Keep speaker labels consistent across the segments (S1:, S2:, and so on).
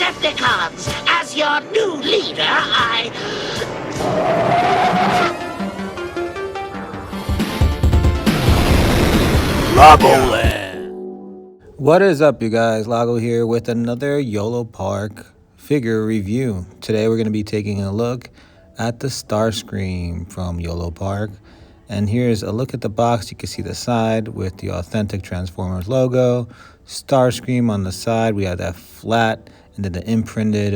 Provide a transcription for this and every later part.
S1: Decepticons. As your new leader,
S2: What is up, you guys? Lago here with another Yolopark figure review. Today we're going to be taking a look at the Starscream from Yolopark. And here's a look at the box. You can see the side with the authentic Transformers logo. Starscream on the side. We have that flat and then the imprinted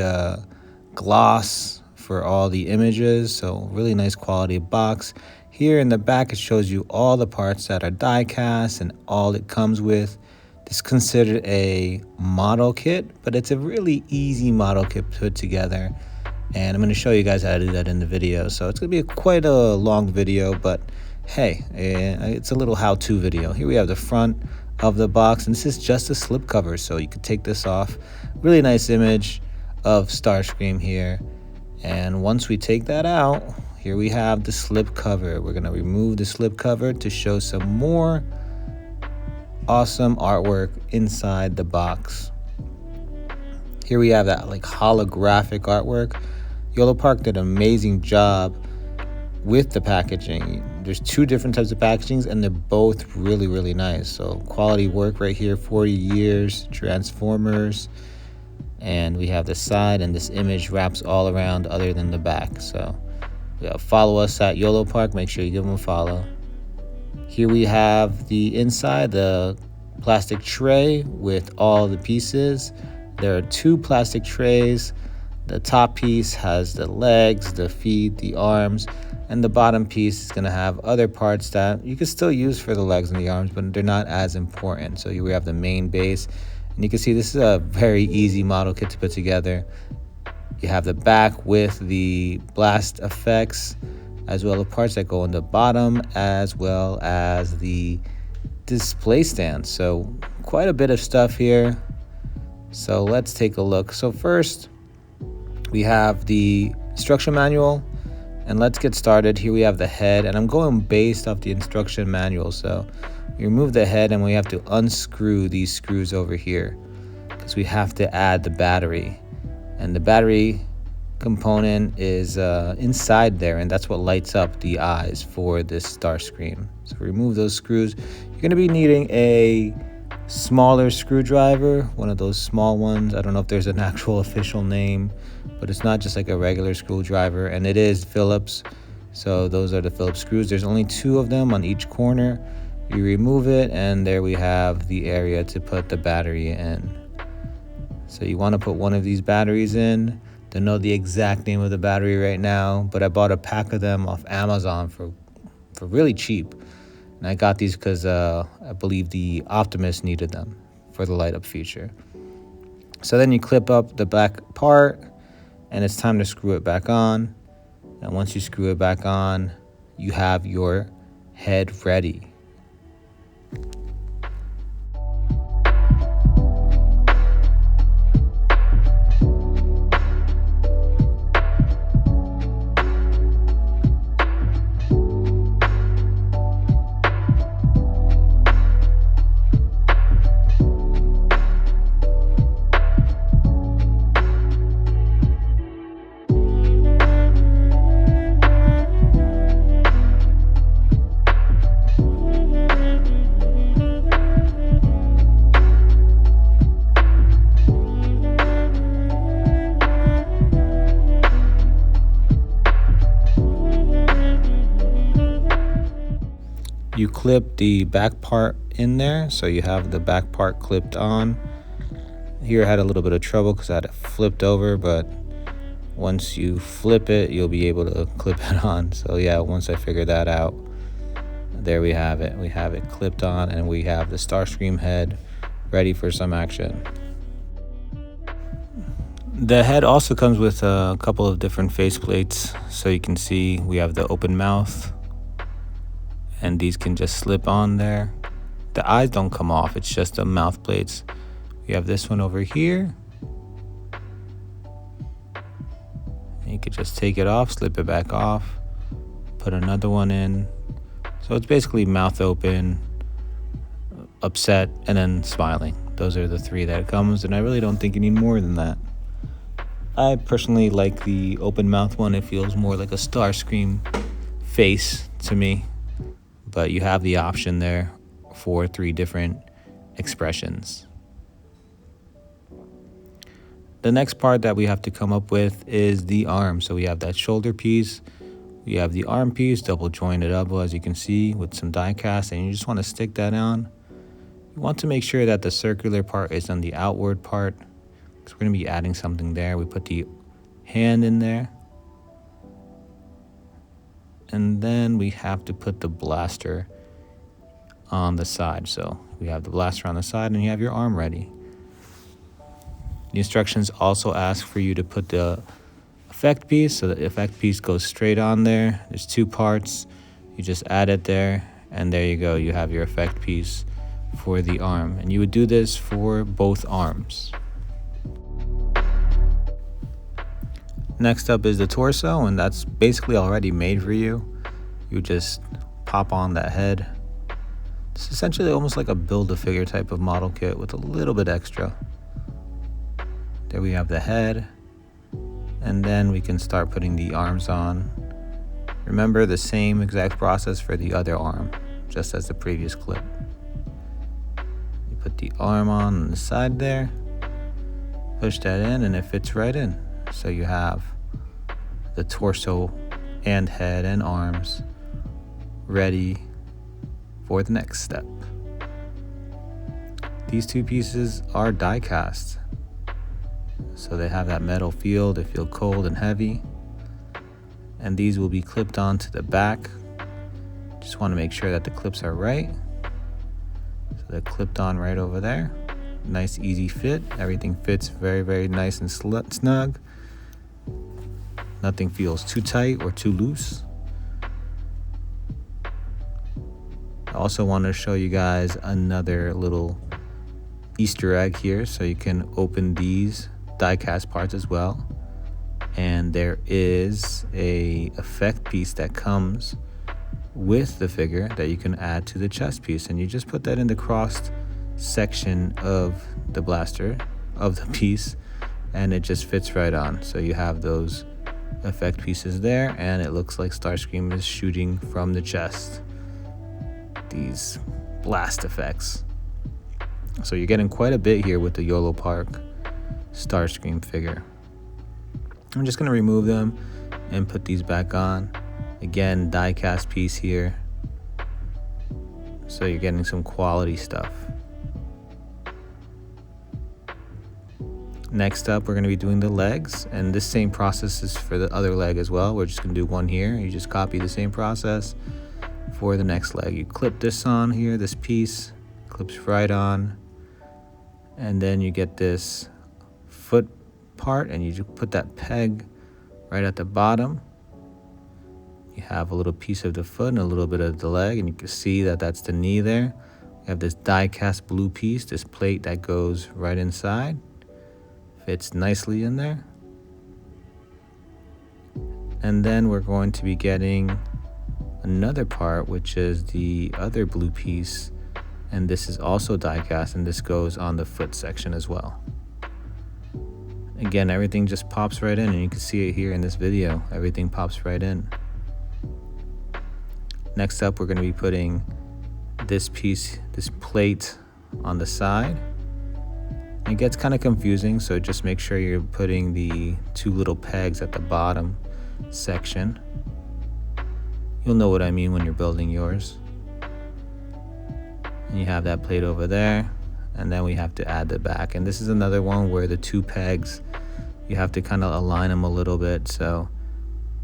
S2: gloss for all the images. So really nice quality box. Here in the back it shows you all the parts that are die cast and all it comes with. This is considered a model kit, but it's a really easy model kit put together. And I'm going to show you guys how to do that in the video. So it's going to be quite a long video, but hey, it's a little how-to video. Here we have the front of the box, and this is just a slip cover, so you could take this off. Really nice image of Starscream here. And once we take that out, here we have the slip cover. We're going to remove the slip cover to show some more awesome artwork inside the box. Here we have that like holographic artwork. Yolopark did an amazing job with the packaging. There's two different types of packagings and they're both really nice. So quality work right here, 40 years, Transformers. And we have the side, and this image wraps all around other than the back. So yeah, follow us at Yolopark. Make sure you give them a follow. Here we have the inside, the plastic tray with all the pieces. There are two plastic trays. The top piece has the legs, the feet, the arms, and the bottom piece is going to have other parts that you can still use for the legs and the arms, but they're not as important. So here we have the main base, and you can see this is a very easy model kit to put together. You have the back with the blast effects, as well as parts that go on the bottom, as well as the display stand. So quite a bit of stuff here. So let's take a look. So first we have the instruction manual, and let's get started. Here we have the head, and I'm going based off the instruction manual. So we remove the head and we have to unscrew these screws over here because we have to add the battery, and the battery component is inside there, and that's what lights up the eyes for this Starscream. So remove those screws. You're going to be needing a smaller screwdriver, one of those small ones. I don't know if there's an actual official name, but it's not just like a regular screwdriver, and it is Phillips. So those are the Phillips screws. There's only two of them on each corner. You remove it, and there we have the area to put the battery in. So you want to put one of these batteries in. Don't know the exact name of the battery right now, but I bought a pack of them off Amazon for really cheap. And I got these because I believe the Optimus needed them for the light up feature. So then you clip up the back part, and it's time to screw it back on. And once you screw it back on, you have your head ready. You clip the back part in there, so you have the back part clipped on. Here I had a little bit of trouble because I had it flipped over, but once you flip it, you'll be able to clip it on. So yeah, once I figured that out, there we have it. We have it clipped on, and we have the Starscream head ready for some action. The head also comes with a couple of different faceplates, so you can see we have the open mouth, and these can just slip on there. The eyes don't come off, it's just the mouth plates. We have this one over here. And you could just take it off, slip it back off, put another one in. So it's basically mouth open, upset, and then smiling. Those are the three that it comes, and I really don't think you need more than that. I personally like the open mouth one. It feels more like a Starscream face to me, but you have the option there for 3 different expressions. The next part that we have to come up with is the arm. So we have that shoulder piece, we have the arm piece, double jointed up, as you can see, with some die cast, and you just want to stick that on. You want to make sure that the circular part is on the outward part, because we're going to be adding something there. We put the hand in there, and then we have to put the blaster on the side. So we have the blaster on the side, and you have your arm ready. The instructions also ask for you to put the effect piece, so the effect piece goes straight on there. There's 2 parts. You just add it there, and there you go. You have your effect piece for the arm, and you would do this for both arms. Next up is the torso, and that's basically already made for you. You just pop on that head. It's essentially almost like a build-a-figure type of model kit with a little bit extra. There we have the head, and then we can start putting the arms on. Remember the same exact process for the other arm, just as the previous clip. You put the arm on the side there, push that in, and it fits right in. So you have the torso and head and arms ready for the next step. These 2 pieces are die cast, so they have that metal feel. They feel cold and heavy, and these will be clipped onto the back. Just want to make sure that the clips are right. So they're clipped on right over there. Nice easy fit. Everything fits very, very nice and snug. Nothing feels too tight or too loose. I also want to show you guys another little Easter egg here, so you can open these die cast parts as well. And there is a effect piece that comes with the figure that you can add to the chest piece, and you just put that in the crossed section of the blaster of the piece, and it just fits right on. So you have those effect pieces there, and it looks like Starscream is shooting from the chest. These blast effects. So you're getting quite a bit here with the Yolopark Starscream figure. I'm just going to remove them and put these back on. Again, die cast piece here. So you're getting some quality stuff. Next up, we're going to be doing the legs, and this same process is for the other leg as well. We're just going to do one here. You just copy the same process for the next leg. You clip this on here, this piece clips right on, and then you get this foot part, and you just put that peg right at the bottom. You have a little piece of the foot and a little bit of the leg, and you can see that that's the knee there. You have this die cast blue piece, this plate that goes right inside. Fits nicely in there. And then we're going to be getting another part, which is the other blue piece, and this is also die cast, and this goes on the foot section as well. Again, everything just pops right in, and you can see it here in this video. Everything pops right in. Next up, we're going to be putting this piece, this plate, on the side. It gets kind of confusing, so just make sure you're putting the 2 little pegs at the bottom section. You'll know what I mean when you're building yours. And you have that plate over there, and then we have to add the back. And this is another one where the 2 pegs, you have to kind of align them a little bit. So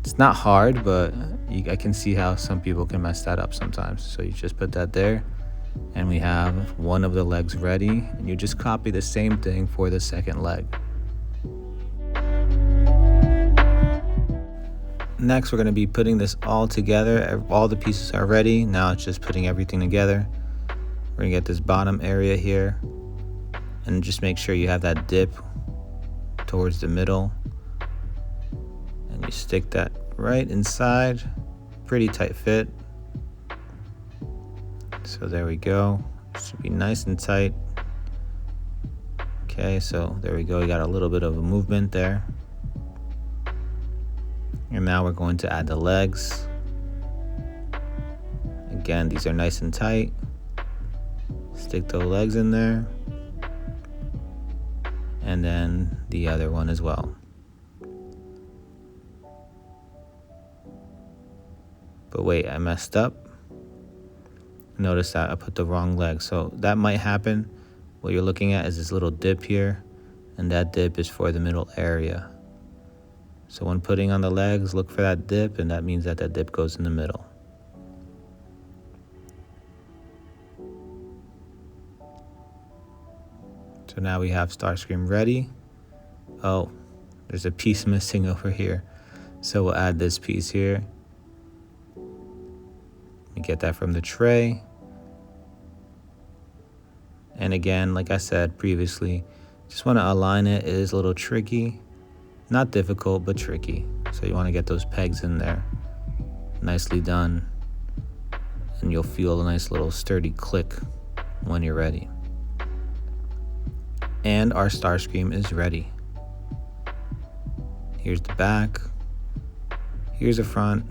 S2: it's not hard, but I can see how some people can mess that up sometimes. So you just put that there, and we have one of the legs ready, and you just copy the same thing for the second leg. Next, we're going to be putting this all together. All the pieces are ready. Now it's just putting everything together. We're going to get this bottom area here, and just make sure you have that dip towards the middle, and you stick that right inside. Pretty tight fit. So there we go. Should be nice and tight. Okay, so there we go. You got a little bit of a movement there. And now we're going to add the legs. Again, these are nice and tight. Stick the legs in there. And then the other one as well. But wait, I messed up. Notice that I put the wrong leg. So that might happen. What you're looking at is this little dip here, and that dip is for the middle area. So when putting on the legs, look for that dip, and that means that that dip goes in the middle. So now we have Starscream ready. Oh, there's a piece missing over here. So we'll add this piece here. We get that from the tray. And again, like I said previously, just want to align it. It is a little tricky. Not difficult, but tricky. So you want to get those pegs in there. Nicely done. And you'll feel a nice little sturdy click when you're ready. And our Starscream is ready. Here's the back. Here's the front.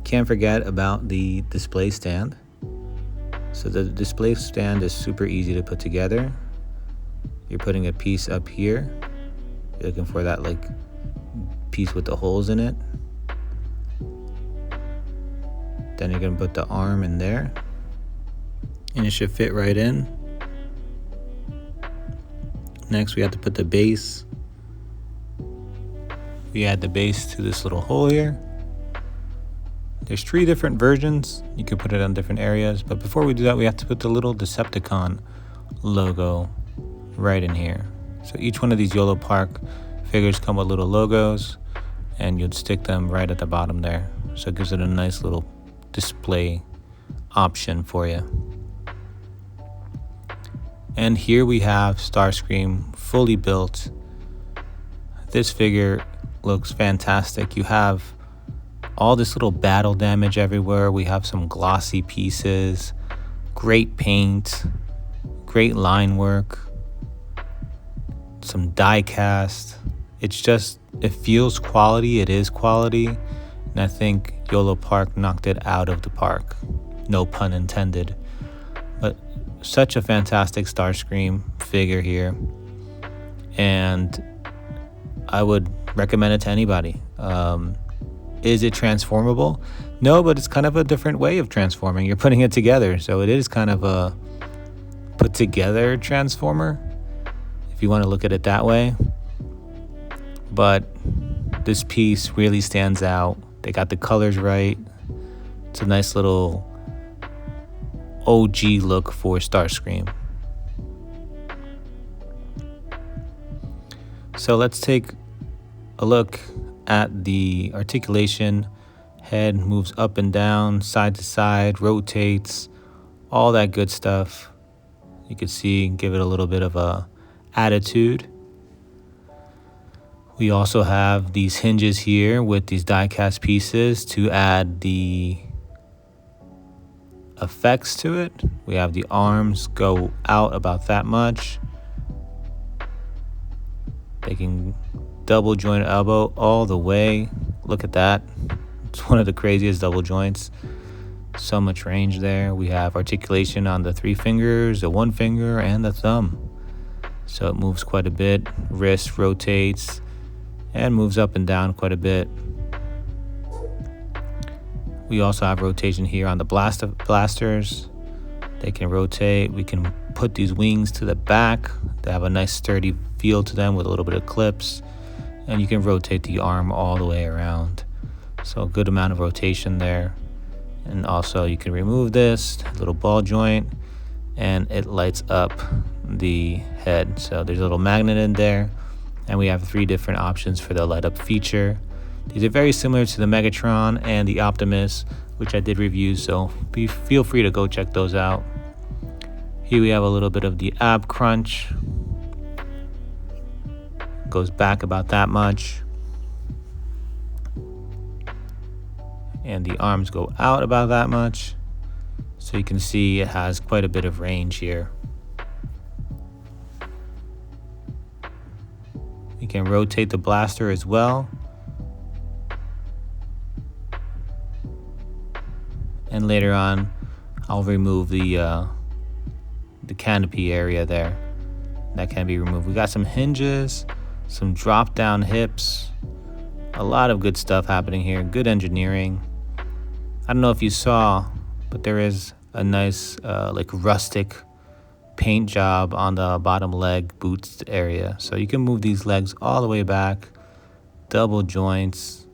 S2: Can't forget about the display stand. So the display stand is super easy to put together. You're putting a piece up here. You're looking for that like piece with the holes in it. Then you're gonna put the arm in there. And it should fit right in. Next we have to put the base. We add the base to this little hole here. There's 3 different versions. You can put it on different areas, but before we do that, we have to put the little Decepticon logo right in here. So each one of these Yolopark figures come with little logos, and you'd stick them right at the bottom there. So it gives it a nice little display option for you. And here we have Starscream fully built. This figure looks fantastic. You have all this little battle damage everywhere. We have some glossy pieces, great paint, great line work, some die cast. It feels quality, it is quality, and I think Yolopark knocked it out of the park. No pun intended. But such a fantastic Starscream figure here, and I would recommend it to anybody. Is it transformable? No, but it's kind of a different way of transforming. You're putting it together, so it is kind of a put together transformer, if you want to look at it that way. But this piece really stands out. They got the colors right. It's a nice little OG look for Starscream. So let's take a look at the articulation. Head moves up and down, side to side, rotates, all that good stuff. You can see, give it a little bit of a attitude. We also have these hinges here with these die cast pieces to add the effects to it. We have the arms go out about that much. They can double joint elbow all the way. Look at that. It's one of the craziest double joints. So much range there. We have articulation on the 3 fingers, the 1 finger, and the thumb. So it moves quite a bit. Wrist rotates and moves up and down quite a bit. We also have rotation here on the blasters. They can rotate. We can put these wings to the back. They have a nice sturdy feel to them with a little bit of clips. And you can rotate the arm all the way around. So a good amount of rotation there. And also you can remove this little ball joint and it lights up the head. So there's a little magnet in there. And we have 3 different options for the light up feature. These are very similar to the Megatron and the Optimus, which I did review, so feel free to go check those out. Here we have a little bit of the ab crunch. Goes back about that much. And the arms go out about that much. So you can see it has quite a bit of range here. You can rotate the blaster as well. And later on, I'll remove the canopy area there. That can be removed. We got some hinges, some drop down hips, a lot of good stuff happening here. Good engineering. I don't know if you saw, but there is a nice like rustic paint job on the bottom leg boots area. So you can move these legs all the way back, double joints,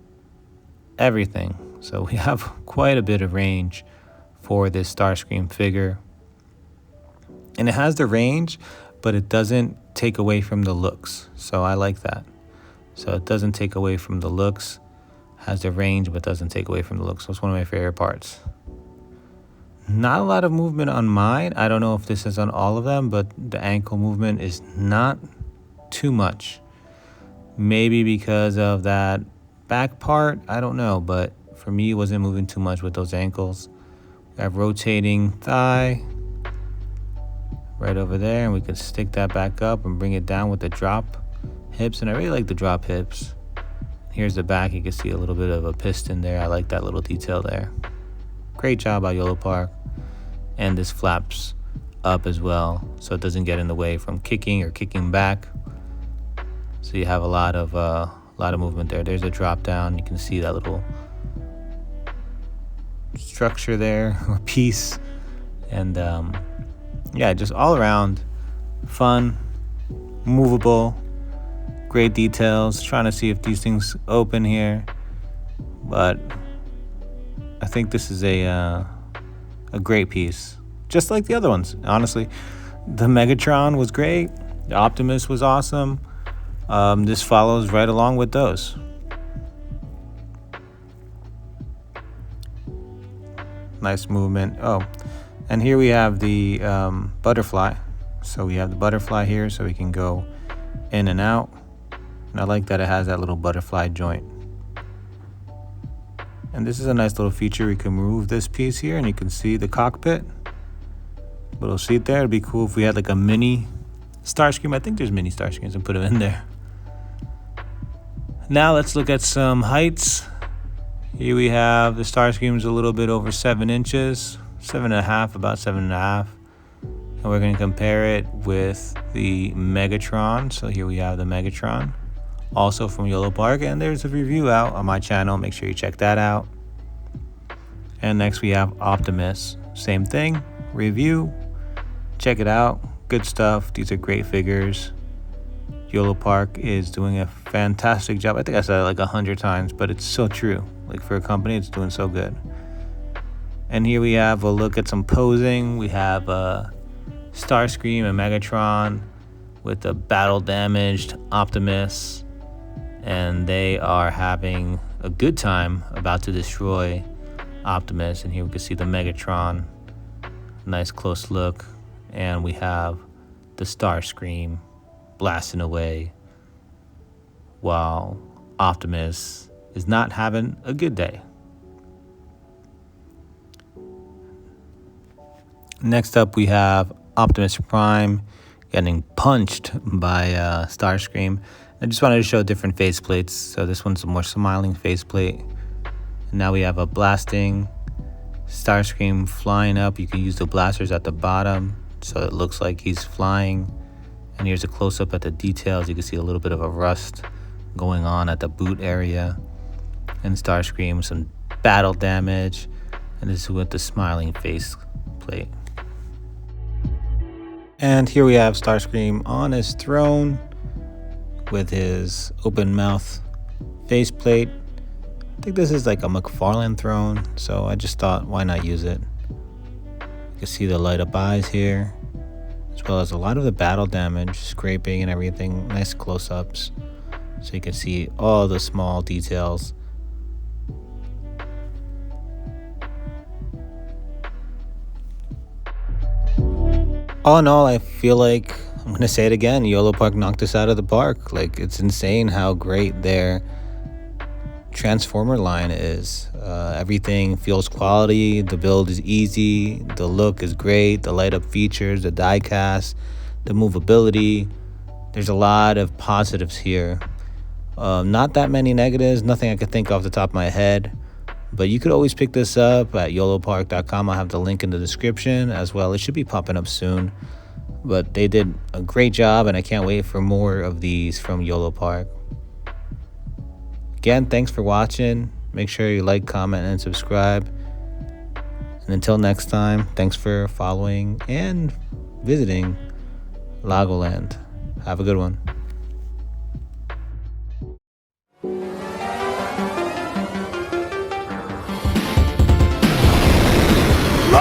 S2: everything. So we have quite a bit of range for this Starscream figure. And it has the range, but it doesn't take away from the looks. So I like that. So it doesn't take away from the looks, has the range, but doesn't take away from the looks. So it's one of my favorite parts. Not a lot of movement on mine. I don't know if this is on all of them, but the ankle movement is not too much. Maybe because of that back part, I don't know, but for me, it wasn't moving too much with those ankles. We have rotating thigh right over there, and we can stick that back up and bring it down with the drop hips, and I really like the drop hips. Here's the back. You can see a little bit of a piston there. I like that little detail there. Great job by Yolopark. And this flaps up as well, so it doesn't get in the way from kicking or kicking back. So you have a lot of movement there. There's a drop down. You can see that little structure there, or piece. And yeah, just all around fun, movable, great details. Trying to see if these things open here, but I think this is a great piece, just like the other ones. Honestly, the Megatron was great. The Optimus was awesome. This follows right along with those. Nice movement. Oh, and here we have the butterfly. So we have the butterfly here, so we can go in and out. And I like that it has that little butterfly joint. And this is a nice little feature. We can move this piece here, and you can see the cockpit. Little seat there. It'd be cool if we had like a mini Starscream. I think there's mini Starscreams, and put them in there. Now let's look at some heights. Here we have the Starscream's a little bit over 7 inches, 7.5, about 7.5. And we're going to compare it with the Megatron. So here we have the Megatron, also from Yolopark, and there's a review out on my channel. Make sure you check that out. And next we have Optimus. Same thing, review. Check it out. Good stuff. These are great figures. Yolopark is doing a fantastic job. I think I said it like 100 times, but it's so true. Like, for a company, it's doing so good. And here we have a look at some posing. We have Starscream and Megatron with the battle-damaged Optimus. And they are having a good time about to destroy Optimus. And here we can see the Megatron. Nice close look. And we have the Starscream blasting away while Optimus is not having a good day. Next up, we have Optimus Prime getting punched by Starscream. I just wanted to show different faceplates. So this one's a more smiling faceplate. And now we have a blasting Starscream flying up. You can use the blasters at the bottom, so it looks like he's flying. And here's a close-up at the details. You can see a little bit of a rust going on at the boot area. And Starscream, some battle damage. And this is with the smiling face plate. And here we have Starscream on his throne with his open mouth faceplate. I think this is like a McFarlane throne, so I just thought, why not use it? You can see the light up eyes here, as well as a lot of the battle damage, scraping and everything. Nice close-ups, so you can see all the small details. All in all, I feel like, I'm going to say it again, Yolopark knocked us out of the park. Like, it's insane how great their Transformer line is. Everything feels quality, the build is easy, the look is great, the light up features, the die cast, the movability, There's a lot of positives here. Not that many negatives, nothing I could think off the top of my head. But you could always pick this up at yolopark.com. I'll have the link in the description as well. It should be popping up soon. But they did a great job, and I can't wait for more of these from Yolopark. Again, thanks for watching. Make sure you like, comment, and subscribe. And until next time, thanks for following and visiting Lagoland. Have a good one.